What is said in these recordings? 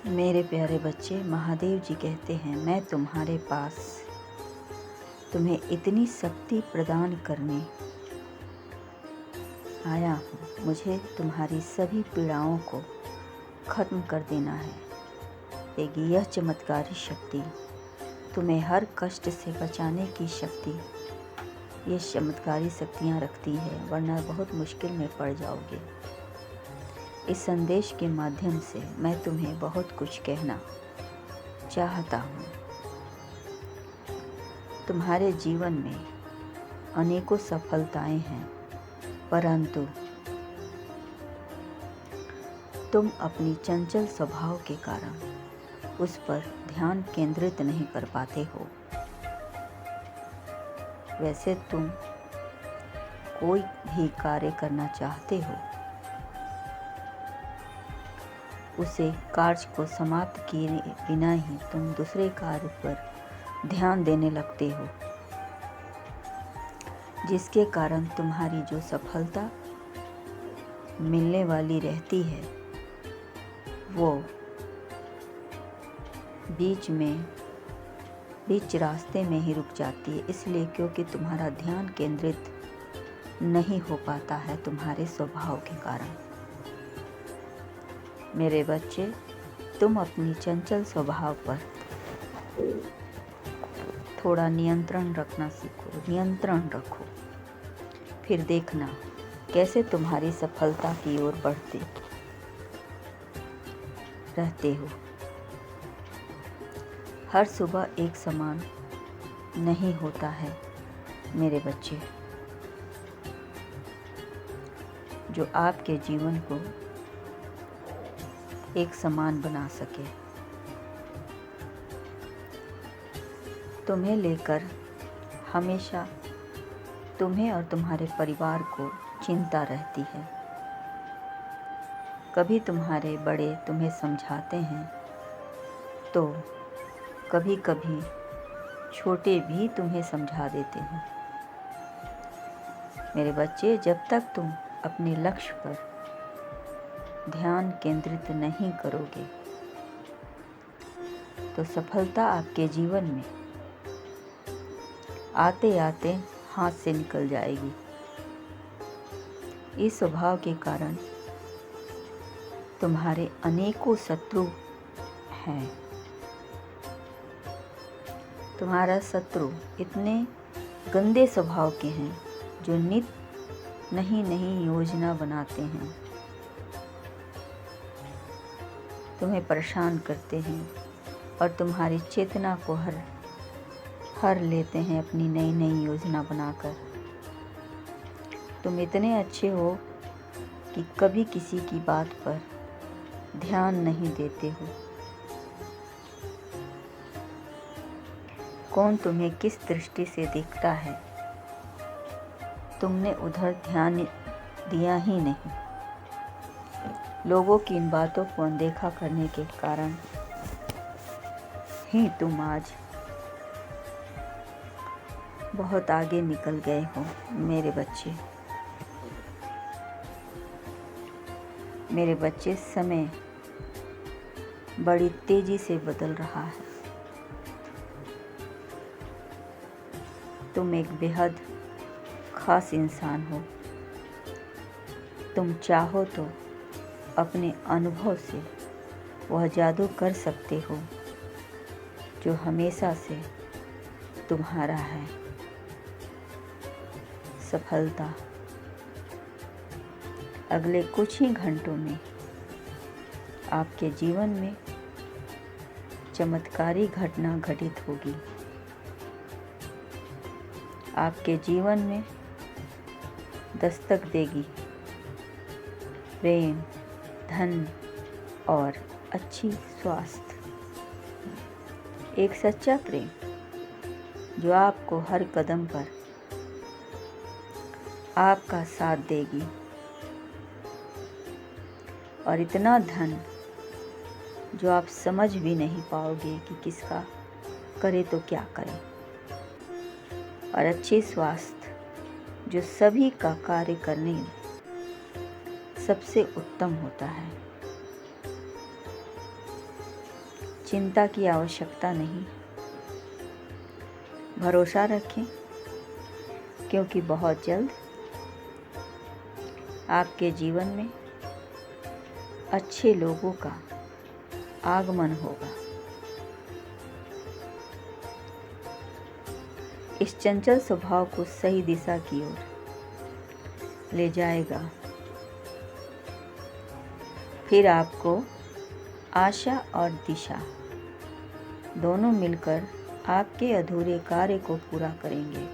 मेरे प्यारे बच्चे, महादेव जी कहते हैं, मैं तुम्हारे पास तुम्हें इतनी शक्ति प्रदान करने आया हूँ। मुझे तुम्हारी सभी पीड़ाओं को खत्म कर देना है। एक यह चमत्कारी शक्ति तुम्हें हर कष्ट से बचाने की शक्ति ये चमत्कारी शक्तियाँ रखती है, वरना बहुत मुश्किल में पड़ जाओगे। इस संदेश के माध्यम से मैं तुम्हें बहुत कुछ कहना चाहता हूँ। तुम्हारे जीवन में अनेकों सफलताएं हैं, परंतु तुम अपनी चंचल स्वभाव के कारण उस पर ध्यान केंद्रित नहीं कर पाते हो। वैसे तुम कोई भी कार्य करना चाहते हो, उसे कार्य को समाप्त किए बिना ही तुम दूसरे कार्य पर ध्यान देने लगते हो, जिसके कारण तुम्हारी जो सफलता मिलने वाली रहती है वो बीच रास्ते में ही रुक जाती है। इसलिए क्योंकि तुम्हारा ध्यान केंद्रित नहीं हो पाता है तुम्हारे स्वभाव के कारण। मेरे बच्चे, तुम अपनी चंचल स्वभाव पर थोड़ा नियंत्रण रखना सीखो। नियंत्रण रखो, फिर देखना कैसे तुम्हारी सफलता की ओर बढ़ते रहते हो। हर सुबह एक समान नहीं होता है मेरे बच्चे, जो आपके जीवन को एक समान बना सके। तुम्हें लेकर हमेशा तुम्हें और तुम्हारे परिवार को चिंता रहती है। कभी तुम्हारे बड़े तुम्हें समझाते हैं तो कभी कभी छोटे भी तुम्हें समझा देते हैं। मेरे बच्चे, जब तक तुम अपने लक्ष्य पर ध्यान केंद्रित नहीं करोगे तो सफलता आपके जीवन में आते आते हाथ से निकल जाएगी। इस स्वभाव के कारण तुम्हारे अनेकों शत्रु हैं। तुम्हारा शत्रु इतने गंदे स्वभाव के हैं जो नित नई योजना बनाते हैं, तुम्हें परेशान करते हैं और तुम्हारी चेतना को हर लेते हैं अपनी नई योजना बनाकर। तुम इतने अच्छे हो कि कभी किसी की बात पर ध्यान नहीं देते हो। कौन तुम्हें किस दृष्टि से देखता है, तुमने उधर ध्यान दिया ही नहीं। लोगों की इन बातों को अनदेखा करने के कारण ही तुम आज बहुत आगे निकल गए हो। मेरे बच्चे, समय बड़ी तेजी से बदल रहा है। तुम एक बेहद खास इंसान हो। तुम चाहो तो अपने अनुभव से वह जादू कर सकते हो जो हमेशा से तुम्हारा है। सफलता अगले कुछ ही घंटों में आपके जीवन में चमत्कारी घटना घटित होगी। आपके जीवन में दस्तक देगी प्रेम, धन और अच्छी स्वास्थ्य। एक सच्चा प्रेम जो आपको हर कदम पर आपका साथ देगी, और इतना धन जो आप समझ भी नहीं पाओगे कि किसका करे तो क्या करे, और अच्छी स्वास्थ्य जो सभी का कार्य करने में सबसे उत्तम होता है। चिंता की आवश्यकता नहीं। भरोसा रखें, क्योंकि बहुत जल्द आपके जीवन में अच्छे लोगों का आगमन होगा। इस चंचल स्वभाव को सही दिशा की ओर ले जाएगा। फिर आपको आशा और दिशा दोनों मिलकर आपके अधूरे कार्य को पूरा करेंगे।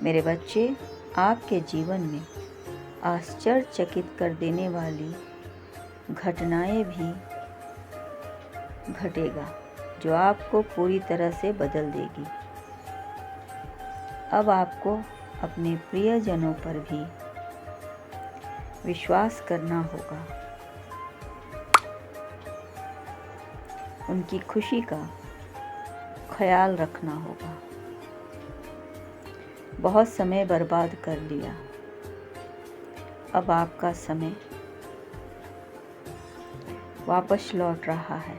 मेरे बच्चे, आपके जीवन में आश्चर्यचकित कर देने वाली घटनाएं भी घटेगा, जो आपको पूरी तरह से बदल देगी। अब आपको अपने प्रियजनों पर भी विश्वास करना होगा। उनकी खुशी का ख्याल रखना होगा। बहुत समय बर्बाद कर लिया, अब आपका समय वापस लौट रहा है,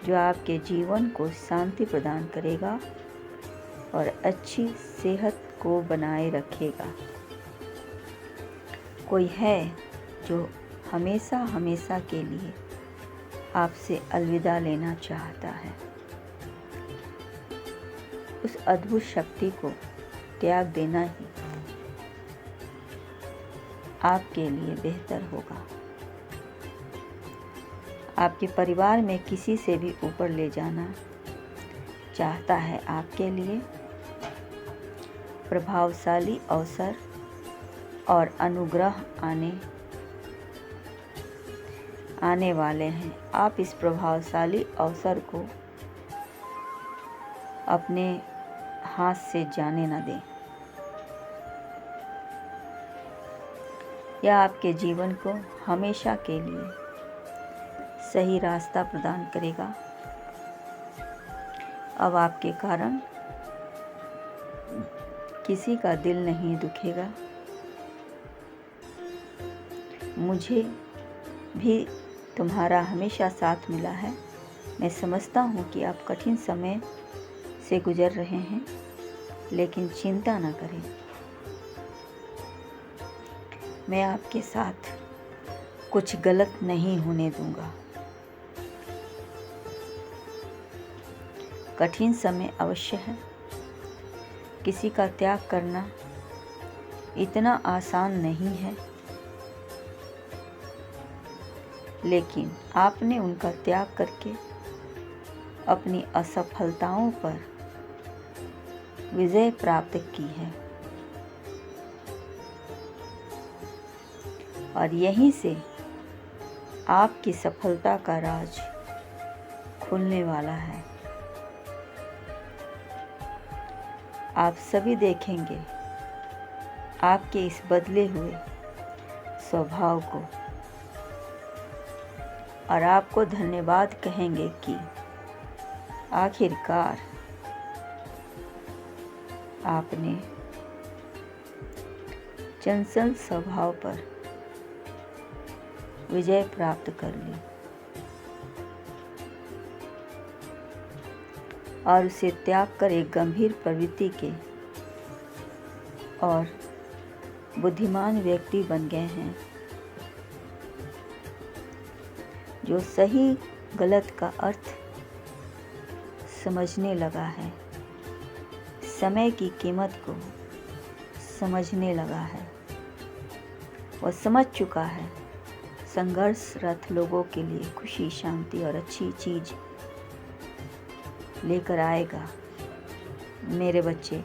जो आपके जीवन को शांति प्रदान करेगा और अच्छी सेहत को बनाए रखेगा। कोई है जो हमेशा हमेशा के लिए आपसे अलविदा लेना चाहता है। उस अद्भुत शक्ति को त्याग देना ही आपके लिए बेहतर होगा। आपके परिवार में किसी से भी ऊपर ले जाना चाहता है। आपके लिए प्रभावशाली अवसर और अनुग्रह आने वाले हैं। आप इस प्रभावशाली अवसर को अपने हाथ से जाने न दें। यह आपके जीवन को हमेशा के लिए सही रास्ता प्रदान करेगा। अब आपके कारण किसी का दिल नहीं दुखेगा। मुझे भी तुम्हारा हमेशा साथ मिला है। मैं समझता हूँ कि आप कठिन समय से गुजर रहे हैं, लेकिन चिंता न करें। मैं आपके साथ कुछ गलत नहीं होने दूंगा। कठिन समय अवश्य है। किसी का त्याग करना इतना आसान नहीं है, लेकिन आपने उनका त्याग करके अपनी असफलताओं पर विजय प्राप्त की है, और यहीं से आपकी सफलता का राज खुलने वाला है। आप सभी देखेंगे आपके इस बदले हुए स्वभाव को, और आपको धन्यवाद कहेंगे कि आखिरकार आपने चंचल स्वभाव पर विजय प्राप्त कर ली और उसे त्याग कर एक गंभीर प्रवृत्ति के और बुद्धिमान व्यक्ति बन गए हैं, जो सही गलत का अर्थ समझने लगा है, समय की कीमत को समझने लगा है। वह समझ चुका है संघर्षरत लोगों के लिए खुशी, शांति और अच्छी चीज लेकर आएगा। मेरे बच्चे,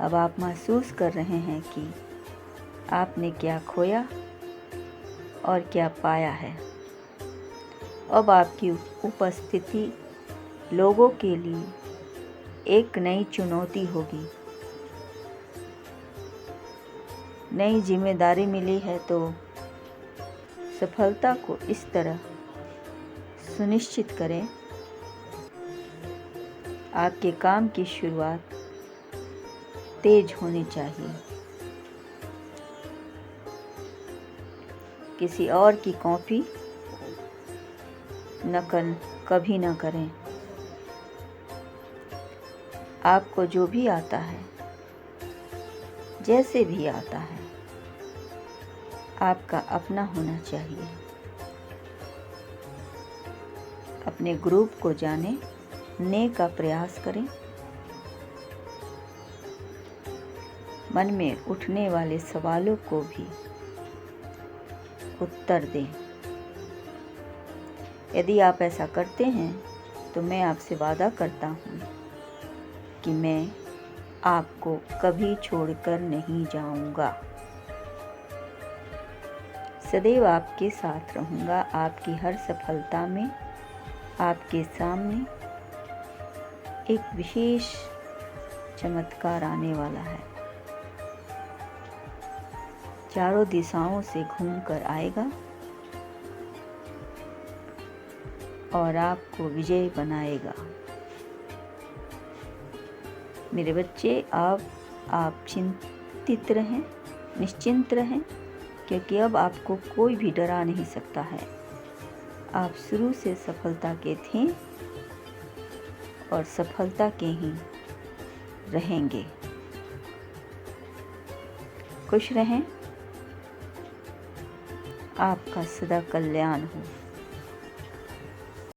अब आप महसूस कर रहे हैं कि आपने क्या खोया और क्या पाया है। अब आपकी उपस्थिति लोगों के लिए एक नई चुनौती होगी। नई जिम्मेदारी मिली है, तो सफलता को इस तरह सुनिश्चित करें। आपके काम की शुरुआत तेज होनी चाहिए। किसी और की कॉपी नकल कभी न करें। आपको जो भी आता है, जैसे भी आता है, आपका अपना होना चाहिए। अपने ग्रुप को जानने का प्रयास करें। मन में उठने वाले सवालों को भी उत्तर दें। यदि आप ऐसा करते हैं तो मैं आपसे वादा करता हूँ कि मैं आपको कभी छोड़कर नहीं जाऊँगा। सदैव आपके साथ रहूँगा। आपकी हर सफलता में आपके सामने एक विशेष चमत्कार आने वाला है। चारों दिशाओं से घूमकर आएगा और आपको विजयी बनाएगा। मेरे बच्चे, आप चिंतित रहें, निश्चिंत रहें, क्योंकि अब आपको कोई भी डरा नहीं सकता है। आप शुरू से सफलता के थे और सफलता के ही रहेंगे। खुश रहें। आपका सदा कल्याण हो।